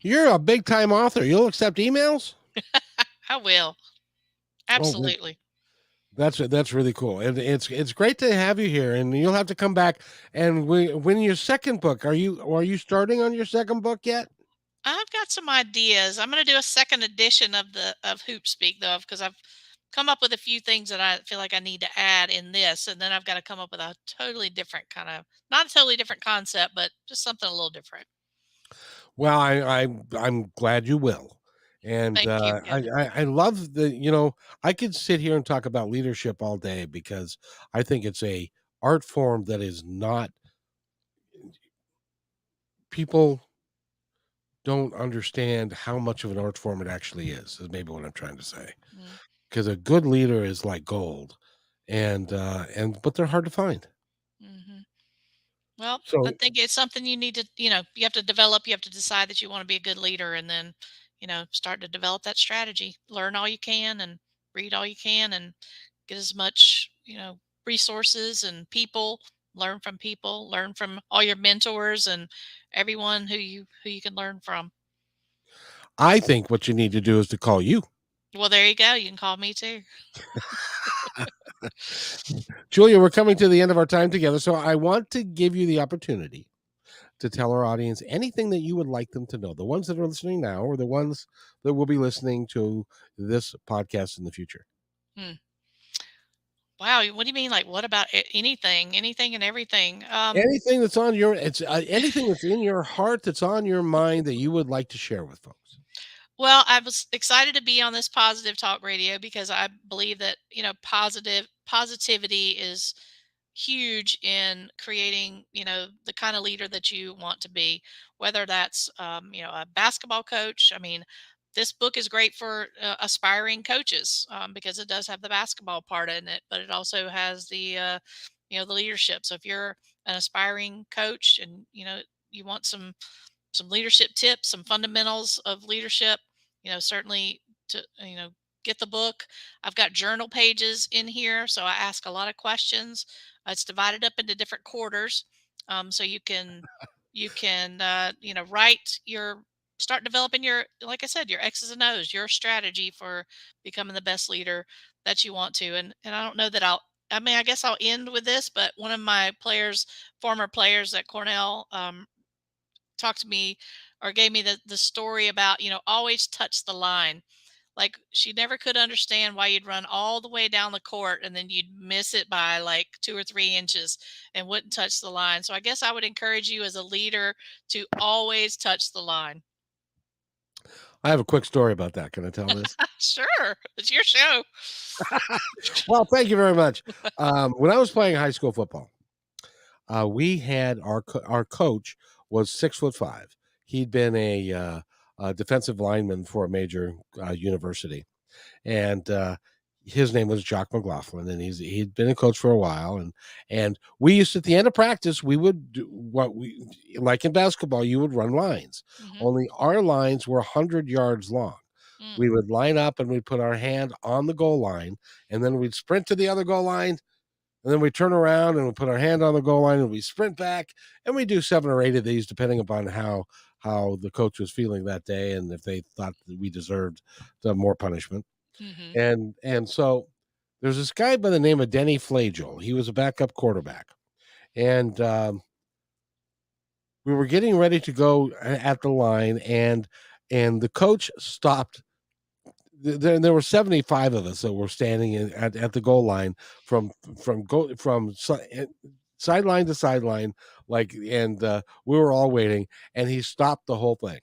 You're a big time author. You'll accept emails? I will. Oh, good. Absolutely. That's really cool, and it's great to have you here. And you'll have to come back. And when your second book, are you starting on your second book yet? I've got some ideas. I'm going to do a second edition of Hoop Speak though, because I've come up with a few things that I feel like I need to add in this, and then I've got to come up with a totally different kind of, not a totally different concept, but just something a little different. Well, I'm glad you will. And Thank you. Yeah. I love I could sit here and talk about leadership all day because I think it's a art form that is not people don't understand how much of an art form it actually is maybe what I'm trying to say. Mm. Because a good leader is like gold, and but they're hard to find. Hmm. Well, I So think it's something you need to, you have to develop. You have to decide that you want to be a good leader, and then, start to develop that strategy. Learn all you can, and read all you can, and get as much, resources and people. Learn from people. Learn from all your mentors and everyone who you can learn from. I think what you need to do is to call you. Well, there you go. You can call me too. Julia, we're coming to the end of our time together, so I want to give you the opportunity to tell our audience anything that you would like them to know, the ones that are listening now or the ones that will be listening to this podcast in the future. Hmm. Wow. What do you mean? Like, what about anything, anything and everything? Anything that's on your it's anything that's in your heart that's on your mind that you would like to share with folks. Well, I was excited to be on this positive talk radio because I believe that, positivity is huge in creating, the kind of leader that you want to be, whether that's, a basketball coach. I mean, this book is great for aspiring coaches, because it does have the basketball part in it, but it also has the leadership. So if you're an aspiring coach and, you want some leadership tips, some fundamentals of leadership, certainly to, get the book. I've got journal pages in here. So I ask a lot of questions. It's divided up into different quarters. So you can, write start developing your, like I said, your X's and O's, your strategy for becoming the best leader that you want to. And I don't know that I mean, I guess I'll end with this, but one of my former players at Cornell, talked to me or gave me the story about, always touch the line. Like, she never could understand why you'd run all the way down the court and then you'd miss it by like 2 or 3 inches and wouldn't touch the line. So I guess I would encourage you as a leader to always touch the line. I have a quick story about that. Can I tell this? Sure, it's your show. Well, thank you very much. When I was playing high school football, we had our coach was 6'5". He'd been a defensive lineman for a major university, and his name was Jock McLaughlin, and he'd been a coach for a while, and we used at the end of practice we would do what we like in basketball. You would run lines, Hmm. only our lines were 100 yards long. Mm. We would line up and we'd put our hand on the goal line, and then we'd sprint to the other goal line, and then we turn around and we put our hand on the goal line and we sprint back, and we do 7 or 8 of these depending upon how the coach was feeling that day and if they thought that we deserved more punishment. Hmm. And so there's this guy by the name of Denny Flagel. He was a backup quarterback, and we were getting ready to go at the line, and the coach stopped. There were 75 of us that were standing at the goal line from sideline to sideline, like, and we were all waiting, and he stopped the whole thing,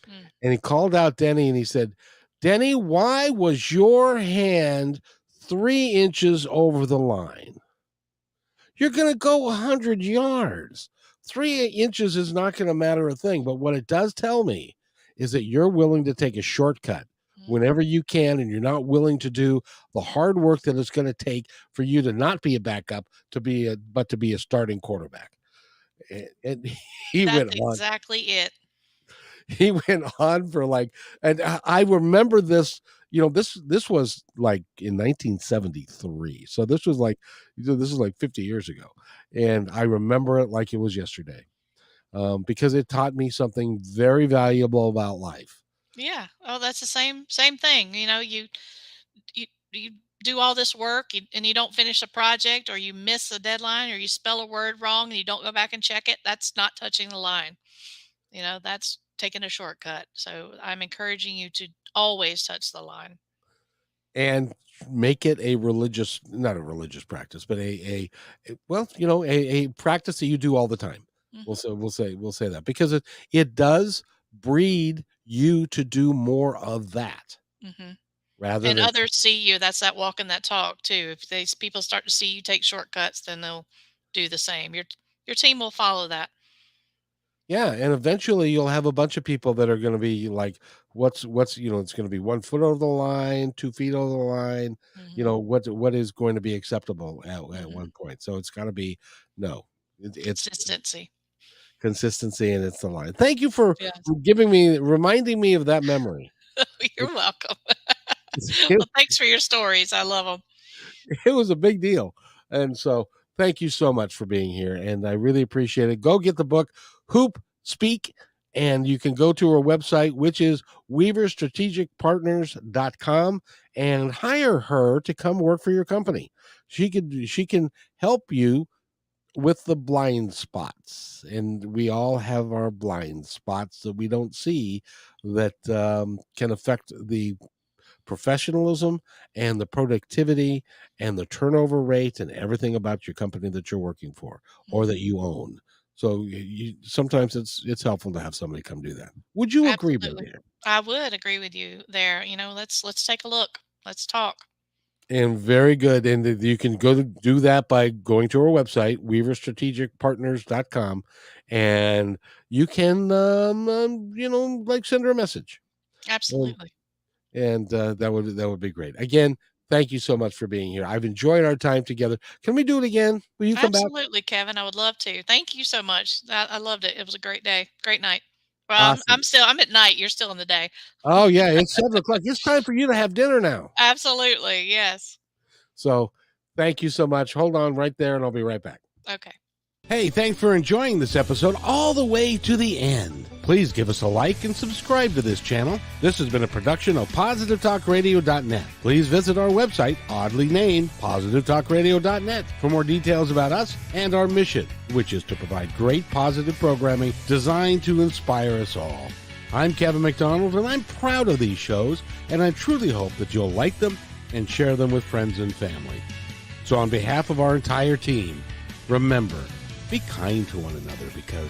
Mm. and he called out Denny, and he said, "Denny, why was your hand 3 inches over the line? You're going to go 100 yards. 3 inches is not going to matter a thing. But what it does tell me is that you're willing to take a shortcut Hmm. whenever you can, and you're not willing to do the hard work that it's going to take for you to not be a backup, but to be a starting quarterback." And he That's went on. exactly it. He went on for like, and I remember this. This was like in 1973, so this was like, this is like 50 years ago, and I remember it like it was yesterday, because it taught me something very valuable about life. Yeah. Oh, that's the same thing. You do all this work and you don't finish a project, or you miss a deadline, or you spell a word wrong and you don't go back and check it. That's not touching the line. That's taking a shortcut. So I'm encouraging you to always touch the line. And make it a religious, not a religious practice, but well, a practice that you do all the time. Hmm. We'll say that, because it does breed you to do more of that Hmm. rather And than. others see you. That's that walk and that talk too. If these people start to see you take shortcuts, then they'll do the same. Your team will follow that. Yeah, and eventually you'll have a bunch of people that are going to be like, what's it's going to be 1 foot over the line, 2 feet over the line. Hmm. What is going to be acceptable at Hmm. one point. So it's got to be, no, it's Consistency. consistency, and it's the line. Thank you for Yes. reminding me of that memory. You're welcome. It, Well, thanks for your stories. I love them. it was a big deal, and so thank you so much for being here, and I really appreciate it. Go get the book, Hoop Speak, and you can go to her website, which is weaverstrategicpartners.com, and hire her to come work for your company. She can help you with the blind spots, and we all have our blind spots that we don't see, that can affect the professionalism and the productivity and the turnover rate and everything about your company that you're working for or that Mhm. you own. So sometimes it's helpful to have somebody come do that. Would you agree, my Absolutely. dear? I would agree with you there. Let's take a look. Let's talk. And very good. And you can go to do that by going to our website, weaverstrategicpartners.com, and you can, like, send her a message. Um, Absolutely. and that would be great. Again, thank you so much for being here. I've enjoyed our time together. Can we do it again? Will you come back? Absolutely, Kevin. I would love to. Thank you so much. I loved it. It was a great day. Great night. Well, I'm Awesome. still I'm at night. You're still in the day. Oh yeah, it's 7 o'clock. It's time for you to have dinner now. Absolutely. Yes. So thank you so much. Hold on right there, and I'll be right back. Okay. Hey, thanks for enjoying this episode all the way to the end. Please give us a like and subscribe to this channel. This has been a production of PositiveTalkRadio.net. Please visit our website, oddly named PositiveTalkRadio.net, for more details about us and our mission, which is to provide great positive programming designed to inspire us all. I'm Kevin McDonald, and I'm proud of these shows, and I truly hope that you'll like them and share them with friends and family. So on behalf of our entire team, remember, be kind to one another, because